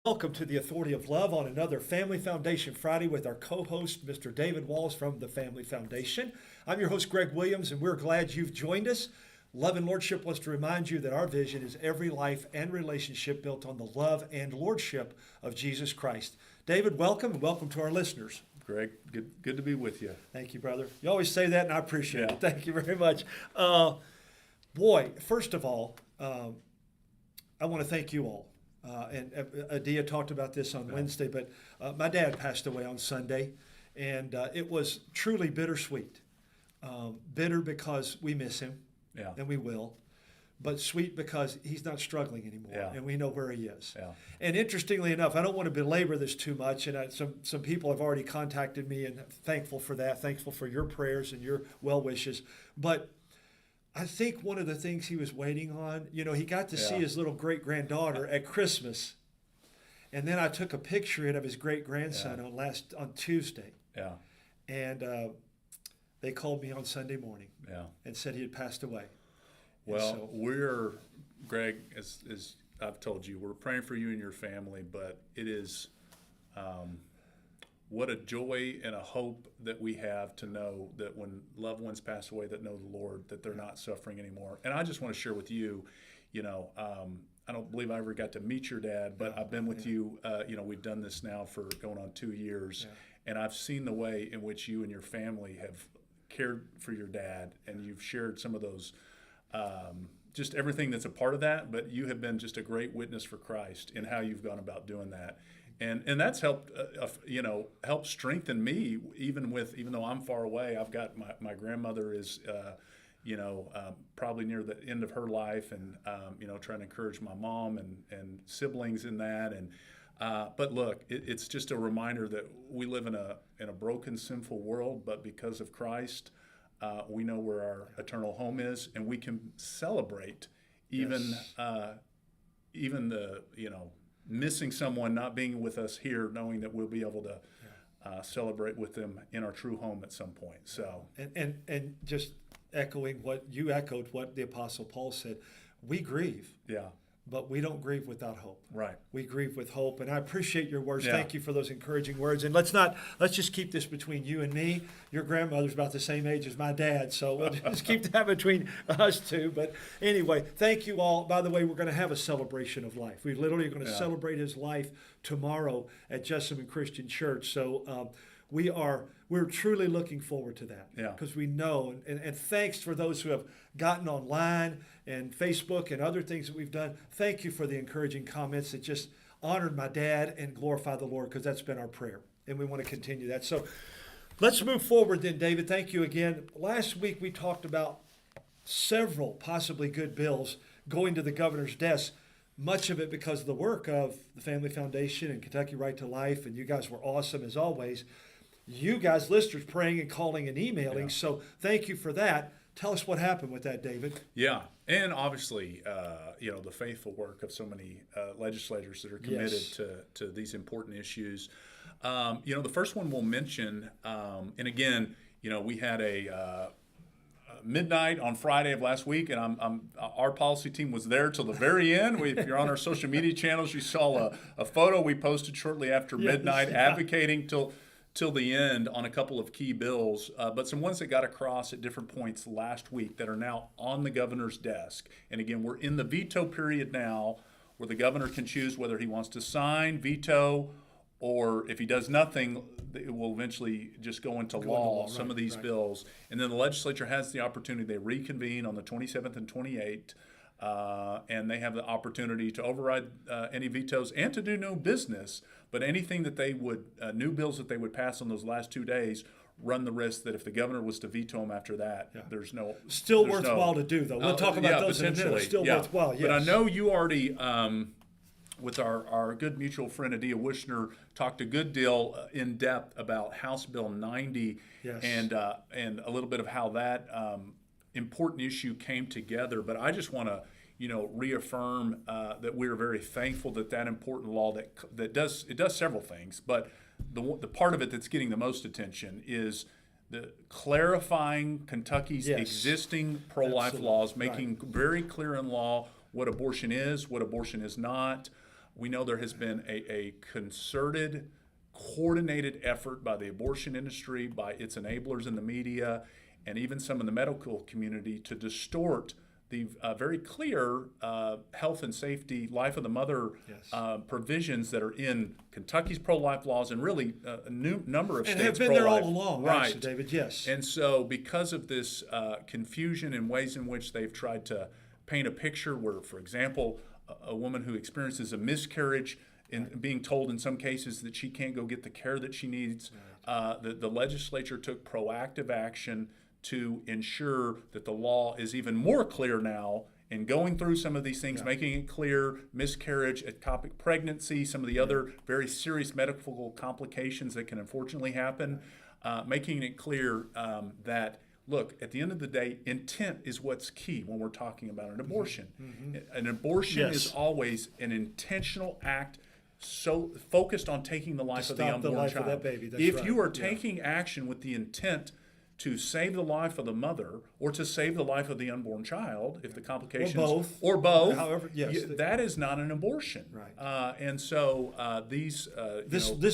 Welcome to the Authority of Love on another Family Foundation Friday with our co-host, Mr. David Walls from the Family Foundation. I'm your host, Greg Williams, and we're glad you've joined us. Love and Lordship wants to remind you that our vision is every life and relationship built on the love and lordship of Jesus Christ. David, welcome, and welcome to our listeners. Greg, good to be with you. Thank you, brother. You always say that, and I appreciate Yeah. it. Thank you very much. First of all, I want to thank you all. And Adia talked about this on Wednesday, but my dad passed away on Sunday, and it was truly bittersweet. Bitter because we miss him, Yeah. and we will, but sweet because he's not struggling anymore, Yeah. and we know where he is. Yeah. And interestingly enough, I don't want to belabor this too much, and some people have already contacted me, and thankful for that, thankful for your prayers and your well wishes, but I think one of the things he was waiting on, he got to see Yeah. his little great-granddaughter at Christmas. And then I took a picture of his great-grandson on Tuesday. Yeah. And they called me on Sunday morning Yeah. and said he had passed away. And Well, so- we're, Greg, as I've told you, we're praying for you and your family, but it is what a joy and a hope that we have to know that when loved ones pass away that know the Lord, that they're not suffering anymore. And I just want to share with you, I don't believe I ever got to meet your dad, but I've been with you. We've done this now for going on 2 years, and I've seen the way in which you and your family have cared for your dad, and you've shared some of those, just everything that's a part of that. But you have been just a great witness for Christ in how you've gone about doing that. And that's helped, help strengthen me, even though I'm far away. I've got my grandmother is, probably near the end of her life, and trying to encourage my mom and siblings in that. And but look, it's just a reminder that we live in a broken, sinful world, but because of Christ, we know where our eternal home is, and we can celebrate even the missing someone not being with us here, knowing that we'll be able to celebrate with them in our true home at some point. So and just echoing what you echoed, what the Apostle Paul said, we grieve. Yeah. But we don't grieve without hope. Right. We grieve with hope. And I appreciate your words. Yeah. Thank you for those encouraging words. And let's just keep this between you and me. Your grandmother's about the same age as my dad, so we'll just keep that between us two. But anyway, thank you all. By the way, we're going to have a celebration of life. We literally are going to celebrate his life tomorrow at Jessamine Christian Church. So we're truly looking forward to that, because we know, and thanks for those who have gotten online and Facebook and other things that we've done. Thank you for the encouraging comments that just honored my dad and glorify the Lord, because that's been our prayer, and we want to continue that. So let's move forward then, David. Thank you again. Last week we talked about several possibly good bills going to the governor's desk, much of it because of the work of the Family Foundation and Kentucky Right to Life, and you guys were awesome as always. You guys, listeners, praying and calling and emailing, so thank you for that. Tell us what happened with that, David. Yeah, and obviously, the faithful work of so many legislators that are committed to these important issues. The first one we'll mention, and again, we had a midnight on Friday of last week, and our policy team was there till the very end. If you're on our social media channels, you saw a photo we posted shortly after midnight, advocating till the end on a couple of key bills, but some ones that got across at different points last week that are now on the governor's desk. And again, we're in the veto period now, where the governor can choose whether he wants to sign, veto, or if he does nothing, it will eventually just go into law, some of these bills. And then the legislature has the opportunity, they reconvene on the 27th and 28th, and they have the opportunity to override any vetoes and to do no business. But anything that they would, new bills that they would pass on those last 2 days, run the risk that if the governor was to veto them after that, there's no... Still worthwhile to do, though. We'll talk about those in a minute. Still worthwhile, yes. But I know you already, with our good mutual friend Adia Wishner, talked a good deal in depth about House Bill 90 and a little bit of how that important issue came together. But I just want to reaffirm that we are very thankful that important law that does several things, but the part of it that's getting the most attention is the clarifying Kentucky's existing pro-life laws, making very clear in law what abortion is not. we know there has been a concerted, coordinated effort by the abortion industry, by its enablers in the media, and even some in the medical community to distort the very clear health and safety, life of the mother provisions that are in Kentucky's pro-life laws and really a number of and states have been there all along, right, actually, David. Yes. And so, because of this confusion and ways in which they've tried to paint a picture where, for example, a woman who experiences a miscarriage and being told in some cases that she can't go get the care that she needs, the legislature took proactive action to ensure that the law is even more clear now in going through some of these things, making it clear miscarriage, ectopic pregnancy, some of the other very serious medical complications that can unfortunately happen, making it clear that, look, at the end of the day, intent is what's key when we're talking about an abortion. An abortion is always an intentional act so focused on taking the life of the unborn child. Of that baby. That's if right. you are taking action with the intent to save the life of the mother or to save the life of the unborn child, if the complications or both, however, yes, that is not an abortion. Right. And so this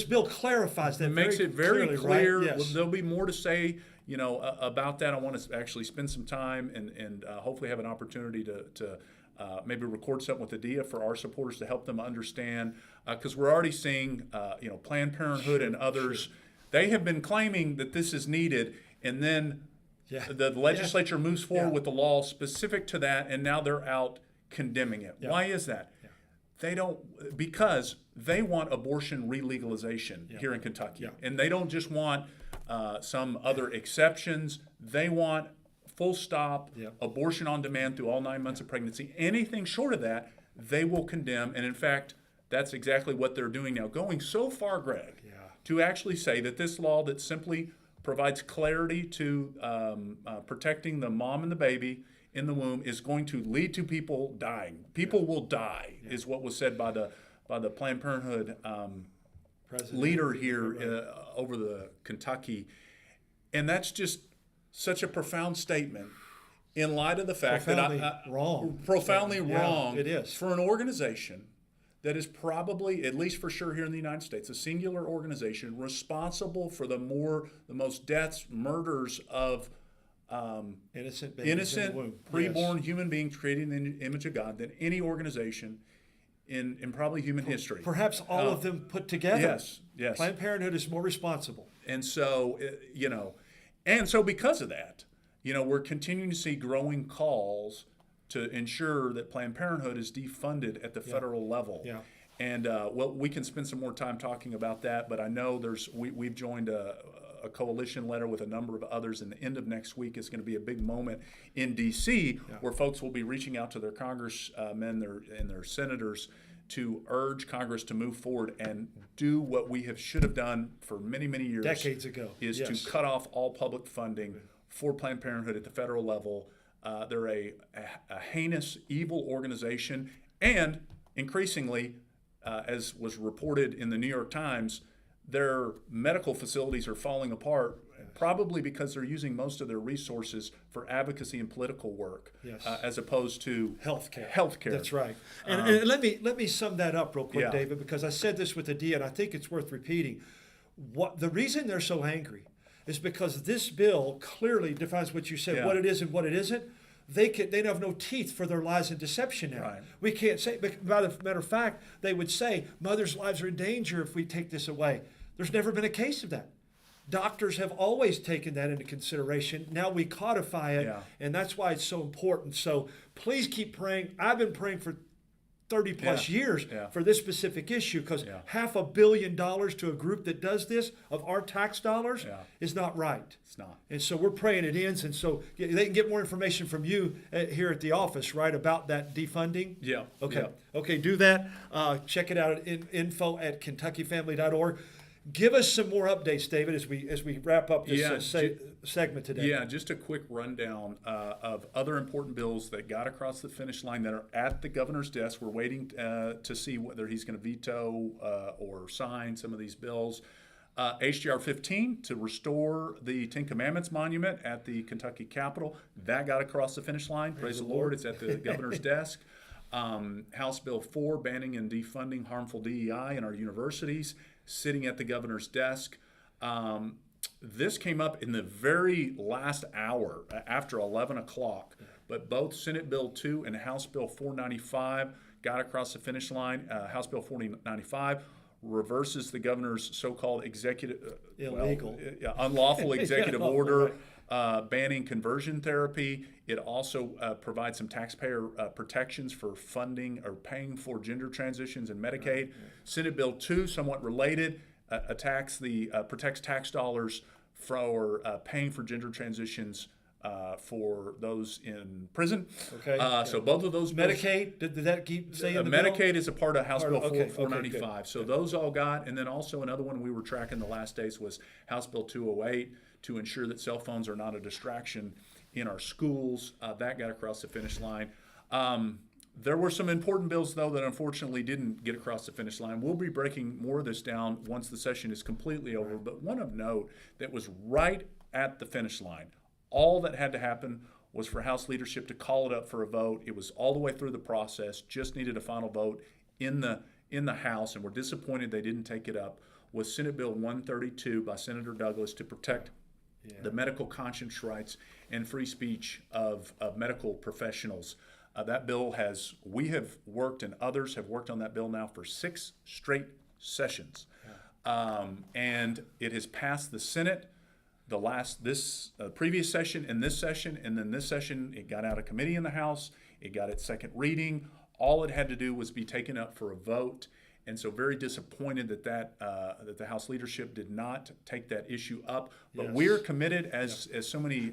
bill clarifies that, makes it very clearly, clear. Right? Yes. Well, there'll be more to say, about that. I want to actually spend some time and hopefully have an opportunity to maybe record something with Adia for our supporters to help them understand, because we're already seeing, Planned Parenthood and others. They have been claiming that this is needed, and then the legislature moves forward with the law specific to that, and now they're out condemning it. Why is that? They don't, because they want abortion re-legalization here in Kentucky, and they don't just want some other exceptions. They want full stop abortion on demand through all 9 months of pregnancy. Anything short of that, they will condemn, and in fact, that's exactly what they're doing now, going so far, Greg, to actually say that this law that simply provides clarity to protecting the mom and the baby in the womb is going to lead to people dying. People will die, is what was said by the Planned Parenthood leader here over the Kentucky, and that's just such a profound statement in light of the fact profoundly wrong it is for an organization that is probably, at least for sure here in the United States, a singular organization responsible for the most deaths, murders of innocent babies in the womb. preborn human beings created in the image of God than any organization in probably human history. Perhaps all of them put together. Yes. Planned Parenthood is more responsible. And so, because of that, we're continuing to see growing calls to ensure that Planned Parenthood is defunded at the federal level. And we can spend some more time talking about that, but I know we've joined a coalition letter with a number of others, and the end of next week is going to be a big moment in D.C. where folks will be reaching out to their congressmen and their senators to urge Congress to move forward and do what we should have done for many, many years. Decades ago. Is to cut off all public funding for Planned Parenthood at the federal level. They're a heinous, evil organization, and increasingly, as was reported in the New York Times, their medical facilities are falling apart, probably because they're using most of their resources for advocacy and political work, as opposed to healthcare. That's right. And let me sum that up real quick, David, because I said this with Adia, and I think it's worth repeating. The reason they're so angry is because this bill clearly defines what you said, what it is and what it isn't. They have no teeth for their lies and deception now. Right. We can't say, but matter of fact, they would say mothers' lives are in danger if we take this away. There's never been a case of that. Doctors have always taken that into consideration. Now we codify it, and that's why it's so important. So please keep praying. I've been praying for 30 plus years for this specific issue, because $500 million to a group that does this of our tax dollars is not right. It's not. And so we're praying it ends. And so they can get more information from you here at the office, right, about that defunding? Yeah. Okay. Yeah. Okay, do that. Check it out at info@kentuckyfamily.org. Give us some more updates, David, as we wrap up this segment today. Yeah, just a quick rundown of other important bills that got across the finish line that are at the governor's desk. We're waiting to see whether he's going to veto or sign some of these bills. HJR 15 to restore the Ten Commandments monument at the Kentucky Capitol. That got across the finish line. Praise the Lord. It's at the governor's desk. House Bill 4, banning and defunding harmful DEI in our universities, sitting at the governor's desk. This came up in the very last hour after 11 o'clock, but both Senate Bill 2 and House Bill 495 got across the finish line. House Bill 495 reverses the governor's so-called unlawful executive order banning conversion therapy. It also provides some taxpayer protections for funding or paying for gender transitions in Medicaid. Senate Bill 2, somewhat related, protects tax dollars for paying for gender transitions for those in prison. Okay. So both of those bills, Medicaid, did that keep saying the Medicaid bill? is a part of House Bill Okay, 495. So those all got, and then also another one we were tracking the last days was House Bill 208 to ensure that cell phones are not a distraction in our schools. That got across the finish line. There were some important bills, though, that unfortunately didn't get across the finish line. We'll be breaking more of this down once the session is completely over. But one of note that was right at the finish line, all that had to happen was for House leadership to call it up for a vote. It was all the way through the process, just needed a final vote in the House, and we're disappointed they didn't take it up, was Senate Bill 132 by Senator Douglas to protect the medical conscience rights and free speech of medical professionals. That bill we have worked and others have worked on that bill now for 6 straight sessions. And it has passed the Senate, this previous session and this session, and then this session it got out of committee in the House, it got its second reading. All it had to do was be taken up for a vote. And so very disappointed that the House leadership did not take that issue up. But we're committed as so many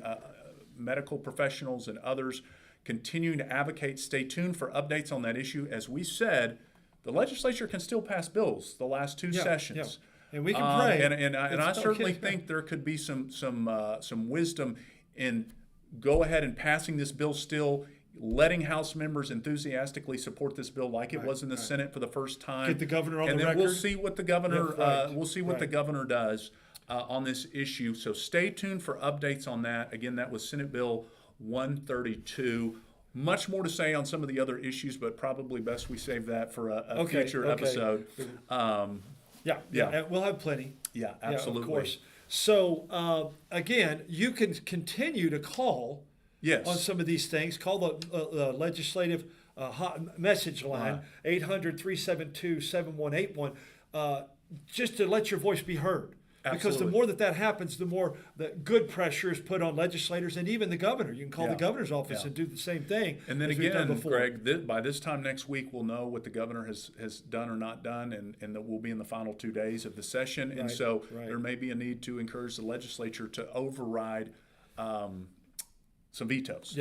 medical professionals and others continuing to advocate. Stay tuned for updates on that issue. As we said, the legislature can still pass bills the last 2 sessions. And we can pray. And I certainly think there could be some wisdom in go ahead and passing this bill still, letting House members enthusiastically support this bill like it was in the Senate for the first time. Get the governor on the record. And then we'll see what the governor the governor does on this issue. So stay tuned for updates on that. Again, that was Senate Bill 132. Much more to say on some of the other issues, but probably best we save that for a future episode. Yeah, we'll have plenty. Yeah, absolutely. Of course. So, again, you can continue to call on some of these things. Call the legislative message line, 800-372-7181, just to let your voice be heard. Because the more that happens, the more the good pressure is put on legislators and even the governor. You can call the governor's office and do the same thing. And then again, Greg, by this time next week, we'll know what the governor has done or not done, and that we'll be in the final 2 days of the session. And so there may be a need to encourage the legislature to override some vetoes.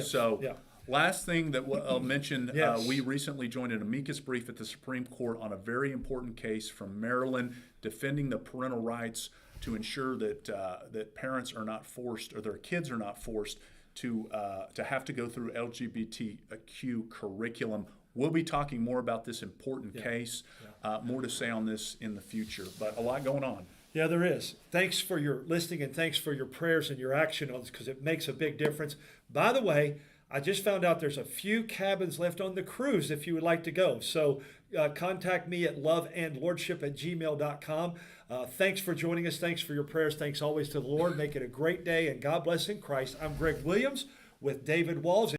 Last thing that I'll mention, we recently joined an amicus brief at the Supreme Court on a very important case from Maryland defending the parental rights to ensure that parents are not forced, or their kids are not forced to have to go through LGBTQ curriculum. We'll be talking more about this important case, more to say on this in the future, but a lot going on. Yeah, there is. Thanks for your listening, and thanks for your prayers and your action on this, because it makes a big difference. By the way, I just found out there's a few cabins left on the cruise if you would like to go. So contact me at loveandlordship@gmail.com. Thanks for joining us. Thanks for your prayers. Thanks always to the Lord. Make it a great day, and God bless in Christ. I'm Greg Williams with David Walls.